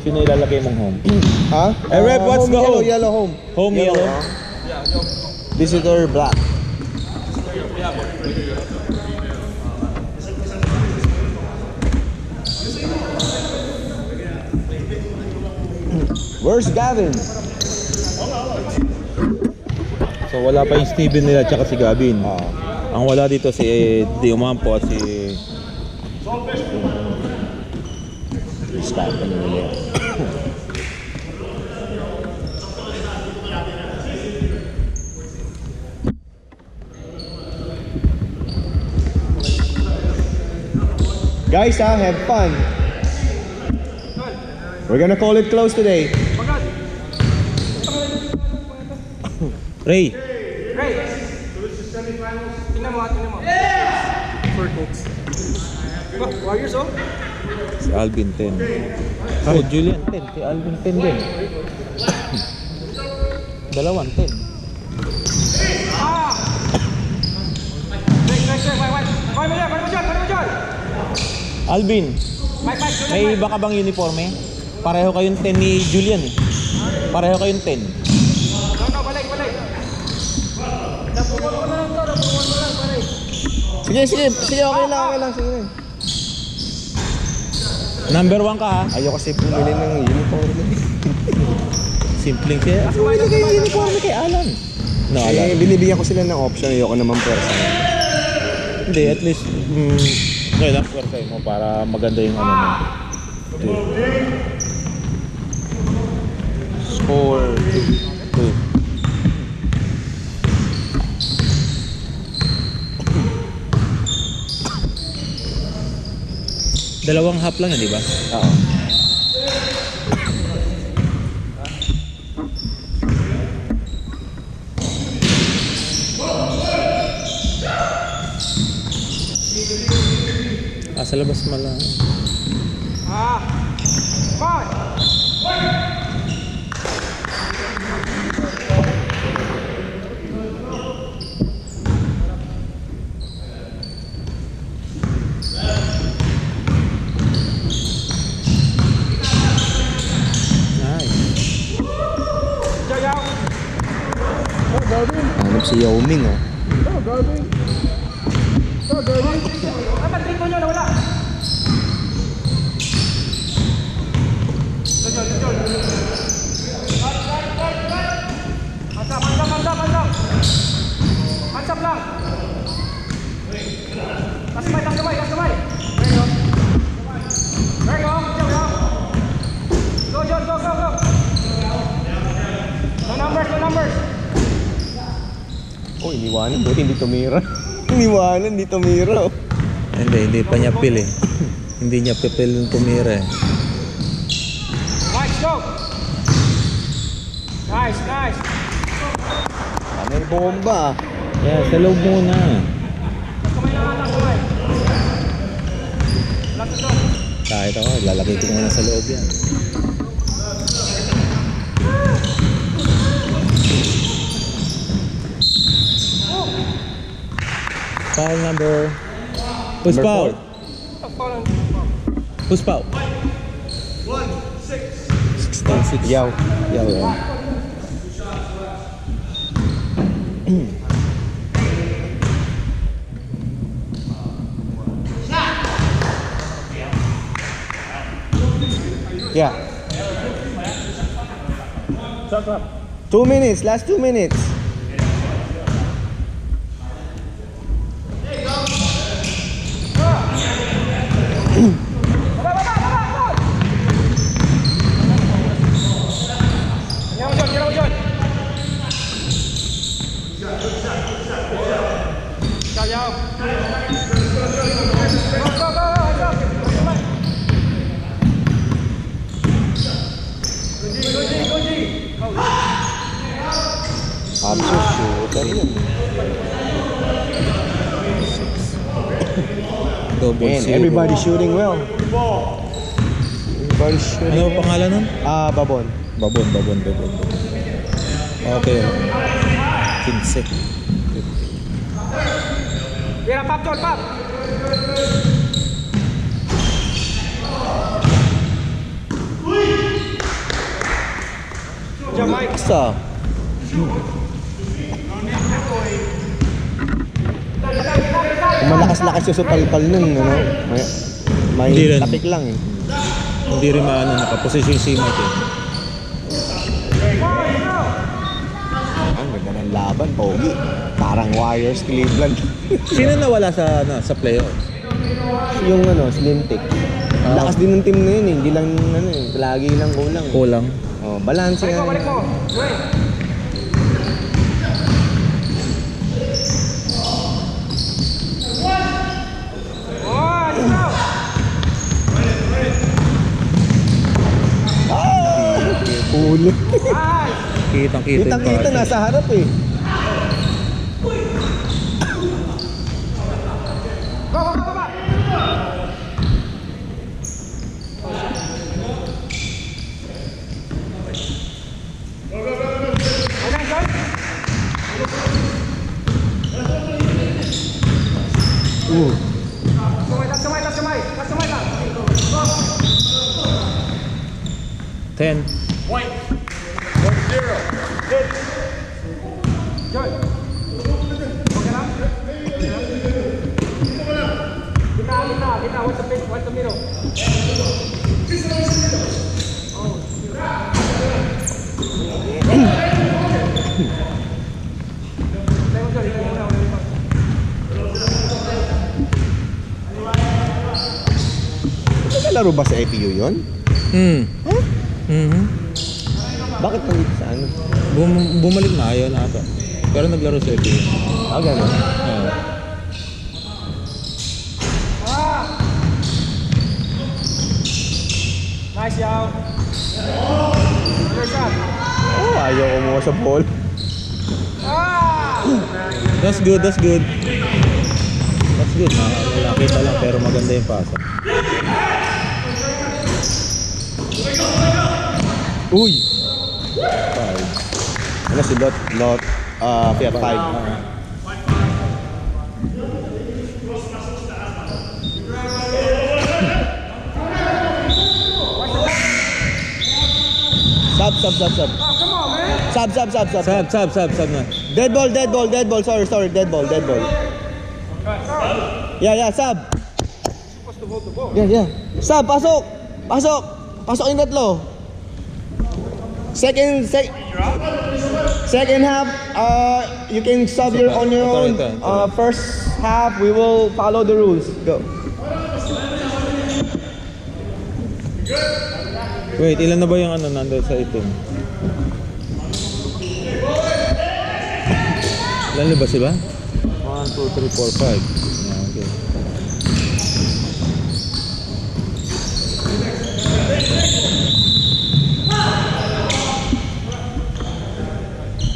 Sino ilalagay mong home? Ha? Rep, what's the yellow, home? yellow home. Home yellow? Visitor black. Where's Gavin? So wala pa yung Steven nila tsaka si Gavin. Ang wala dito si Diomampo at si Start nila. Guys, have fun. We're gonna call it close today. Ray. Tingnan mo. For coach. Warriors, oh? Si Alvin 10. Oh, Julian 10. Si Alvin 10 din. Dalawang 10. Alvin, may iba ka bang uniforme? Pareho kayong 10 ni Julian eh. Pareho kayong 10. No, balik. Napuwan mo lang to, pare. Sige, okay lang, sige. Number 1 ka ha? Ayoko kasi bumili ng uniform. Simpleng siya. Ako ilagay yung uniforme kay Alan. No, Alan. Binibigyan ko sila ng option, ayoko naman pwersa. Hindi, at least kailangan pwersa mo para maganda yung ano mo. Score 2. Dalawang half lang yan, di ba? Oo. Sa labas malang. Hanap si Yao Ming, oh. Mantap lang. Tas kamay. There you go. Go, John, go. No numbers. Oh, iniwanan, buti hindi tumira. Hindi tumira, oh. Hindi pa niya pil eh. Hindi niya pipil yung tumira eh. Nice, go. Nice. May bomba. Yeah, sa loob muna. Kamay na ata, kamay. Last to. Kahit ako, lalagay ko muna sa loob yan. Foul number. Who's Number foul? 4. Who's foul? 16-6. Yao. Yeah. 2 minutes, last 2 minutes. Double Man, zero. everybody shooting well. Everybody shooting. Ano pangalan nun? Babon. Babon. Okay. 15. Pira, pop, John, pop. your mic. Asa? Kung malakas-lakas yung supalpal nun, ano? May Hindi rin. tapik lang eh. Hindi rin maano, nakaposisyon si Mike eh. Ang ganda ng laban, pogi. Parang Warriors Cleveland. Sino nawala sa playoffs? Yung slim tick. Lakas din ng team na yun eh. Hindi lang lagi lang kulang. Kulang. Oh, balance Balik mo, yan. balik mo. Wait. Pulo. Kitang-kita. Kitang-kita nasa harap eh. Go, go, go, go. Okay, guys. Kamay lang. 10. Point. 1-0. Hit. Good. Okay lang? Kita. What's the middle? Laro ba sa APU yun? Huh? Bakit nandito sa ano? Bumalik na ayaw na ata. Pero naglaro sa FP. Gano'n. Nice, Yao. Good shot. Oh, ayaw kumuha sa ball. That's good. That's good. Nakita lang pero maganda yung pasa. Uy! 5. Ano si Lot? Fiat 5. Sub. Oh, come on, man. Sub. Na. Dead ball. Sorry, dead ball. Yeah, sub. Supposed to hold the ball. Yeah. Sub, pasok yung tatlo. Second half, you can sub on your own. Ito. First half, we will follow the rules. Go. Wait, ilan na ba yung nandun sa itim? Ilan na ba sila? 1, 2, 3, 4, 5. Yeah, okay.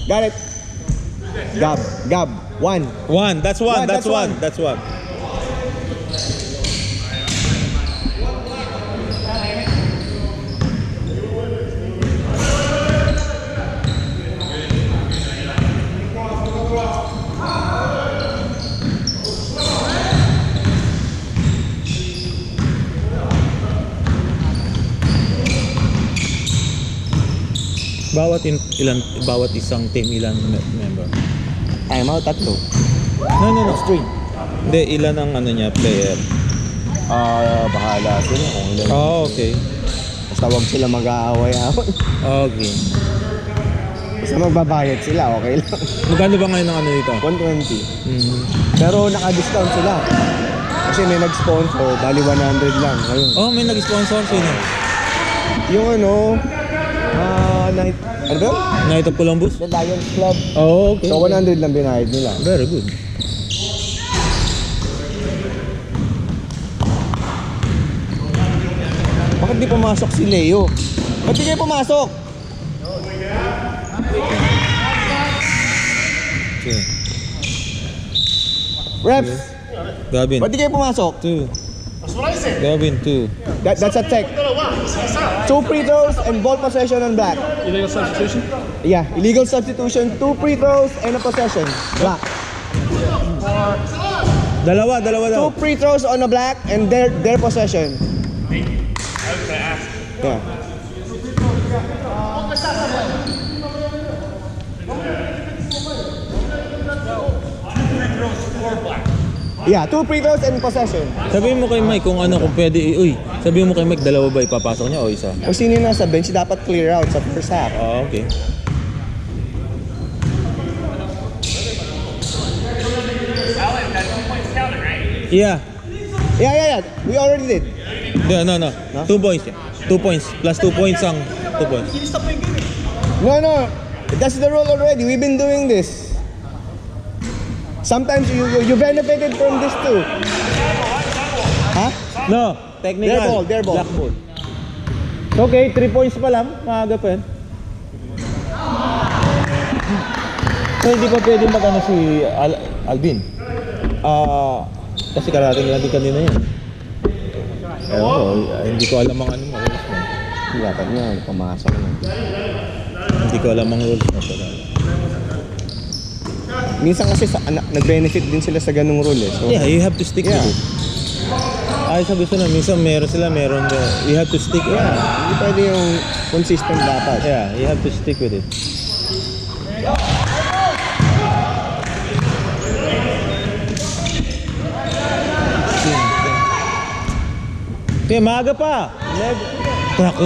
Got it. Gab. 1. That's one. Bawat isang team ilan member? Time out, tatlo. No. Straight. Hindi, ilan ang niya, player? Bahala sila kung ilan. Okay. Basta wag sila mag-aaway-aaway. Okay. Basta magbabayad sila, okay lang. Magkano ba ngayon ang dito? 120. Pero naka-discount sila. Kasi may nag-sponsor, bali 100 lang. Ngayon. Oh, may nag-sponsor sino? Yung Night, ano ba? Night of Columbus? The Lions Club. Oh, okay. So 100 lang binayad nila. Very good. Bakit di pumasok si Leo? Ba't di kayo pumasok? Okay. Refs, Gavin. ba't di kayo pumasok? 2. Gavin, 2. That's a check. 2 free throws and ball possession on black. Illegal substitution? Yeah, illegal substitution, 2 free throws and a possession. Black. Dalawa daw. 2 free throws on a black and their possession. Yeah. Yeah, 2 free throws and possession. Sabihin mo kay Mike kung ano, kung pwede, uy, sabihin mo kay Mike, dalawa ba ipapasok niya o isa? Kung sino yung nasa bench, dapat clear out sa first half. Ah, okay. Yeah. Yeah. We already did. Yeah, no. 2 points. 2 points. Plus 2 points ang 2 points. No. That's the rule already. We've been doing this. Sometimes you benefited from this too. Huh? No, technical. Their ball. Black ball. Okay, 3 points pa lang. Maaga pa yan. So, hindi pa pwede mag-ano si Alvin. Kasi karating lang din kanina yun. Hindi ko alam ang ano mo. Dapat nga, pumasok na. Hindi ko alam ang rules mo. Minsan kasi nag-benefit din sila sa ganung rule eh. So, Yeah, you have to stick with it. Ay, sa gusto na, minsan meron sila, meron ka. You have to stick. yeah, hindi pwede yung consistent dapat. Yeah, you have to stick with it. Okay, maaga pa. Klak.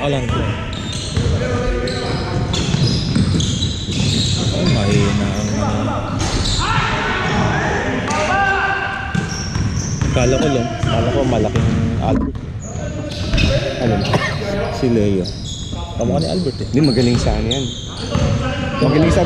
Alam ko. Ay, mahina ang... Kala ko malaking Albert. Ano? Si Leo. Kamukha ni Albert eh. Hindi, magaling sa ano yan. Magaling sa